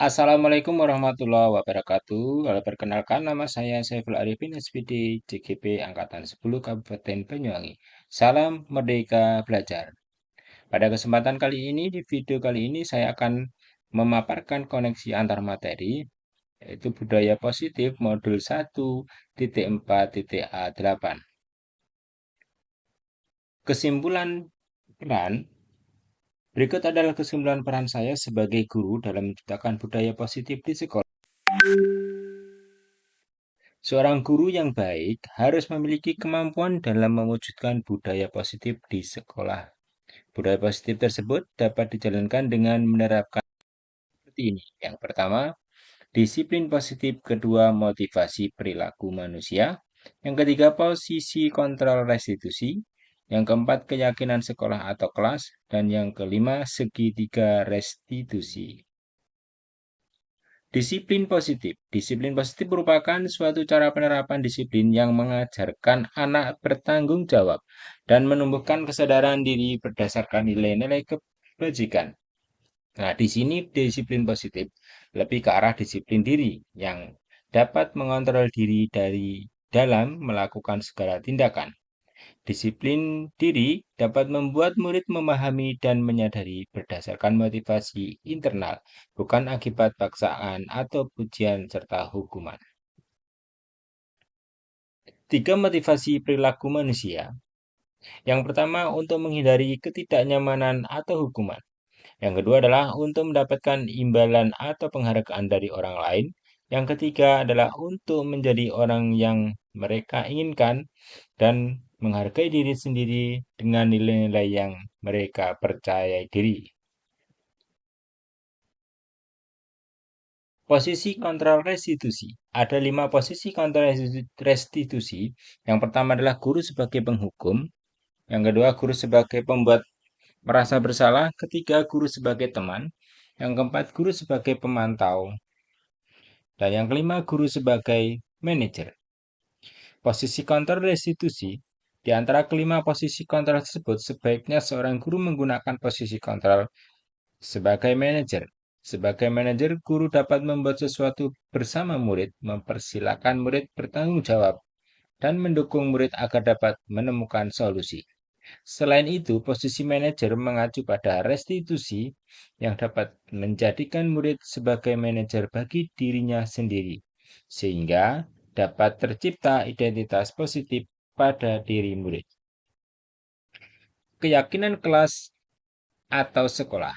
Assalamualaikum warahmatullahi wabarakatuh. Halo, perkenalkan nama saya Saiful Arifin SPD JGP Angkatan 10 Kabupaten Banyuwangi. Salam Merdeka Belajar. Pada kesempatan kali ini, di video kali ini saya akan memaparkan koneksi antar materi, yaitu budaya positif modul 1.4.A8. Kesimpulan peran Berikut adalah kesimpulan peran saya sebagai guru dalam menciptakan budaya positif di sekolah. Seorang guru yang baik harus memiliki kemampuan dalam mewujudkan budaya positif di sekolah. Budaya positif tersebut dapat dijalankan dengan menerapkan seperti ini. Yang pertama, disiplin positif; kedua, motivasi perilaku manusia; yang ketiga, posisi kontrol restitusi; yang keempat, keyakinan sekolah atau kelas; dan yang kelima, segitiga restitusi. Disiplin positif. Disiplin positif merupakan suatu cara penerapan disiplin yang mengajarkan anak bertanggung jawab dan menumbuhkan kesadaran diri berdasarkan nilai-nilai kebajikan. Nah, di sini disiplin positif lebih ke arah disiplin diri yang dapat mengontrol diri dari dalam melakukan segala tindakan. Disiplin diri dapat membuat murid memahami dan menyadari berdasarkan motivasi internal, bukan akibat paksaan atau pujian serta hukuman. 3. Motivasi perilaku manusia. Yang pertama, untuk menghindari ketidaknyamanan atau hukuman. Yang kedua adalah untuk mendapatkan imbalan atau penghargaan dari orang lain. Yang ketiga adalah untuk menjadi orang yang mereka inginkan dan menghargai diri sendiri dengan nilai-nilai yang mereka percayai diri. Posisi kontrol restitusi. Ada 5 posisi kontrol restitusi. Yang pertama adalah guru sebagai penghukum. Yang kedua, guru sebagai pembuat merasa bersalah. Ketiga, guru sebagai teman. Yang keempat, guru sebagai pemantau. Dan yang kelima, guru sebagai manajer. Posisi kontrol restitusi. Di antara kelima posisi kontrol tersebut, sebaiknya seorang guru menggunakan posisi kontrol sebagai manajer. Sebagai manajer, guru dapat membuat sesuatu bersama murid, mempersilahkan murid bertanggung jawab, dan mendukung murid agar dapat menemukan solusi. Selain itu, posisi manajer mengacu pada restitusi yang dapat menjadikan murid sebagai manajer bagi dirinya sendiri, sehingga dapat tercipta identitas positif pada diri murid. Keyakinan kelas atau sekolah.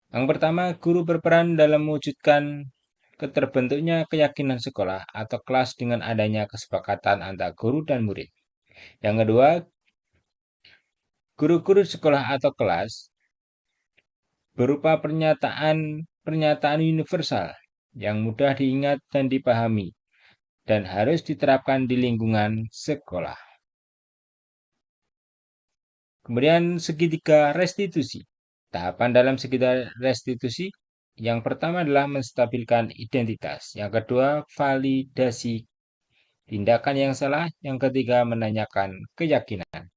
Yang pertama, guru berperan dalam mewujudkan keterbentuknya keyakinan sekolah atau kelas dengan adanya kesepakatan antara guru dan murid. Yang kedua, guru-guru sekolah atau kelas berupa pernyataan universal yang mudah diingat dan dipahami dan harus diterapkan di lingkungan sekolah. Kemudian segitiga restitusi. Tahapan dalam segitiga restitusi yang pertama adalah menstabilkan identitas, yang kedua validasi tindakan yang salah, yang ketiga menanyakan keyakinan.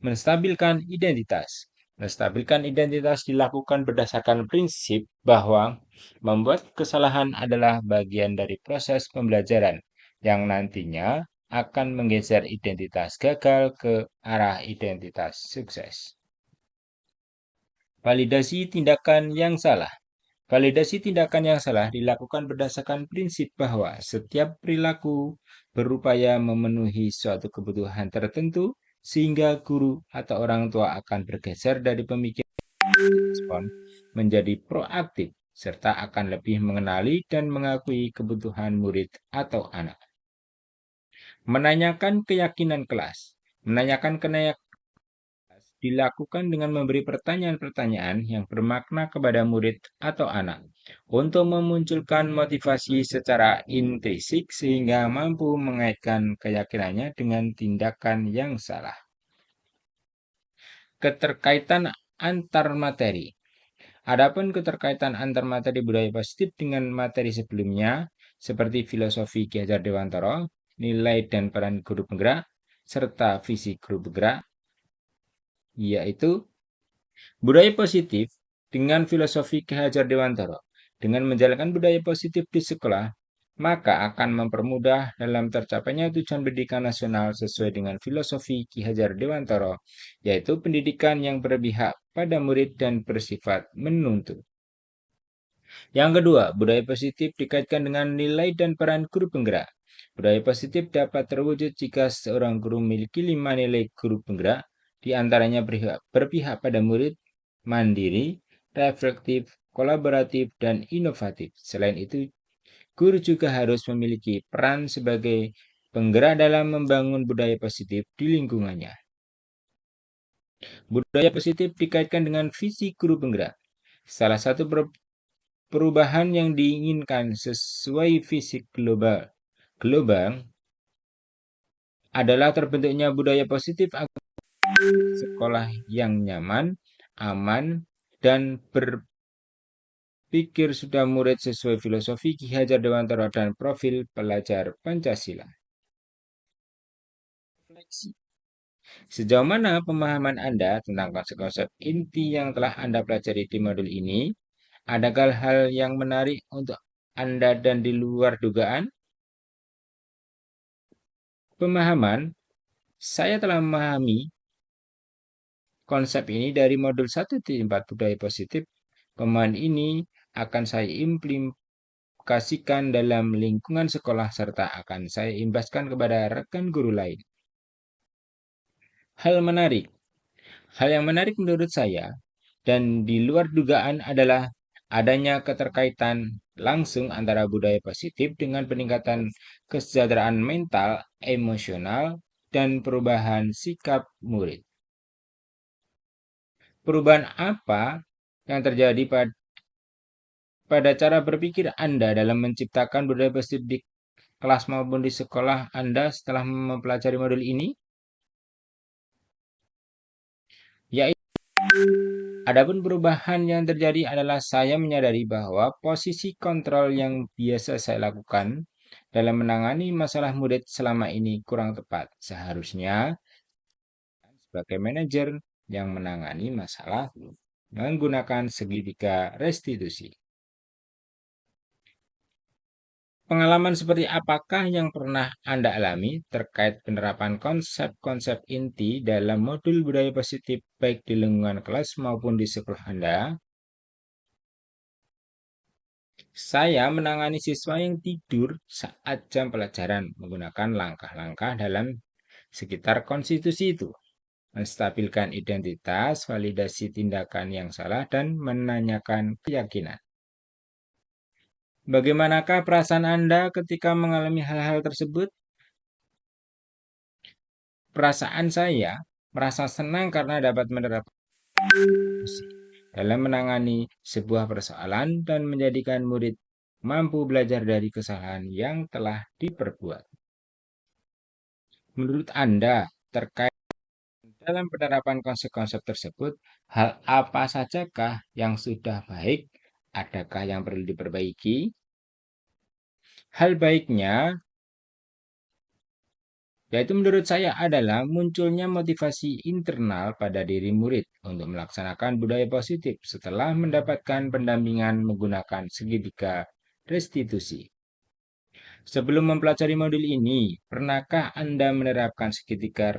Menstabilkan identitas. Menstabilkan identitas dilakukan berdasarkan prinsip bahwa membuat kesalahan adalah bagian dari proses pembelajaran yang nantinya akan menggeser identitas gagal ke arah identitas sukses. Validasi tindakan yang salah. Validasi tindakan yang salah dilakukan berdasarkan prinsip bahwa setiap perilaku berupaya memenuhi suatu kebutuhan tertentu, sehingga guru atau orang tua akan bergeser dari pemikiran respon menjadi proaktif, serta akan lebih mengenali dan mengakui kebutuhan murid atau anak. Menanyakan keyakinan kelas. Menanyakan dilakukan dengan memberi pertanyaan-pertanyaan yang bermakna kepada murid atau anak untuk memunculkan motivasi secara intrinsik sehingga mampu mengaitkan keyakinannya dengan tindakan yang salah. Keterkaitan antar materi. Adapun keterkaitan antar materi budaya positif dengan materi sebelumnya seperti filosofi Ki Hajar Dewantara, nilai dan peran guru penggerak, serta visi guru penggerak, yaitu budaya positif dengan filosofi Ki Hajar Dewantara. Dengan menjalankan budaya positif di sekolah, maka akan mempermudah dalam tercapainya tujuan pendidikan nasional sesuai dengan filosofi Ki Hajar Dewantara, yaitu pendidikan yang berpihak pada murid dan bersifat menuntut. Yang kedua, budaya positif dikaitkan dengan nilai dan peran guru penggerak. Budaya positif dapat terwujud jika seorang guru memiliki 5 nilai guru penggerak, di antaranya berpihak pada murid, mandiri, reflektif, kolaboratif, dan inovatif. Selain itu, guru juga harus memiliki peran sebagai penggerak dalam membangun budaya positif di lingkungannya. Budaya positif dikaitkan dengan visi guru penggerak. Salah satu perubahan yang diinginkan sesuai visi global adalah terbentuknya budaya positif agar sekolah yang nyaman, aman, dan berpikir sudah murid sesuai filosofi Ki Hajar Dewantara dan profil pelajar Pancasila. Refleksi. Sejauh mana pemahaman Anda tentang konsep-konsep inti yang telah Anda pelajari di modul ini? Adakah hal yang menarik untuk Anda dan di luar dugaan? Pemahaman, saya telah memahami konsep ini dari modul 1.4 budaya positif. Pemahaman ini akan saya implementasikan dalam lingkungan sekolah serta akan saya imbaskan kepada rekan guru lain. Hal menarik. Hal yang menarik menurut saya dan di luar dugaan adalah adanya keterkaitan langsung antara budaya positif dengan peningkatan kesejahteraan mental, emosional, dan perubahan sikap murid. Perubahan apa yang terjadi pada cara berpikir Anda dalam menciptakan budaya positif di kelas maupun di sekolah Anda setelah mempelajari modul ini? Yaitu, adapun perubahan yang terjadi adalah saya menyadari bahwa posisi kontrol yang biasa saya lakukan dalam menangani masalah murid selama ini kurang tepat. Seharusnya sebagai manajer yang menangani masalah menggunakan segitiga restitusi. Pengalaman seperti apakah yang pernah Anda alami terkait penerapan konsep-konsep inti dalam modul budaya positif baik di lingkungan kelas maupun di sekolah Anda? Saya menangani siswa yang tidur saat jam pelajaran menggunakan langkah-langkah dalam sekitar konstitusi itu, menstabilkan identitas, validasi tindakan yang salah, dan menanyakan keyakinan. Bagaimanakah perasaan Anda ketika mengalami hal-hal tersebut? Perasaan saya merasa senang karena dapat menerapkan dalam menangani sebuah persoalan dan menjadikan murid mampu belajar dari kesalahan yang telah diperbuat. Menurut Anda, terkait dalam penerapan konsep-konsep tersebut, hal apa sajakah yang sudah baik? Adakah yang perlu diperbaiki? Hal baiknya yaitu menurut saya adalah munculnya motivasi internal pada diri murid untuk melaksanakan budaya positif setelah mendapatkan pendampingan menggunakan segitiga restitusi. Sebelum mempelajari modul ini, pernahkah Anda menerapkan segitiga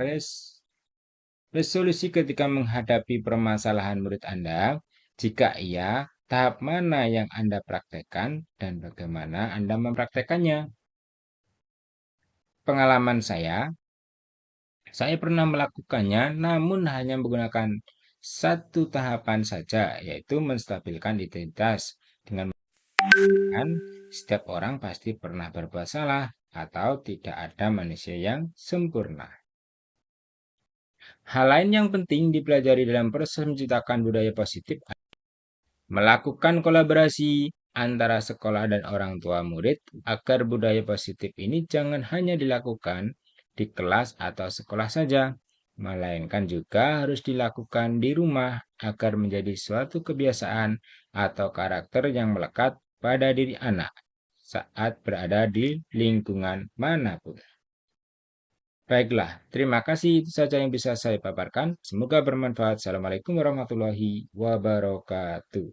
resolusi ketika menghadapi permasalahan murid Anda? Jika iya, tahap mana yang Anda praktekkan dan bagaimana Anda mempraktekannya? Pengalaman saya pernah melakukannya, namun hanya menggunakan satu tahapan saja, yaitu menstabilkan identitas. Dengan mengatakan, setiap orang pasti pernah berbuat salah atau tidak ada manusia yang sempurna. Hal lain yang penting dipelajari dalam proses menciptakan budaya positif melakukan kolaborasi antara sekolah dan orang tua murid agar budaya positif ini jangan hanya dilakukan di kelas atau sekolah saja, melainkan juga harus dilakukan di rumah agar menjadi suatu kebiasaan atau karakter yang melekat pada diri anak saat berada di lingkungan manapun. Baiklah, terima kasih. Itu saja yang bisa saya paparkan. Semoga bermanfaat. Assalamualaikum warahmatullahi wabarakatuh.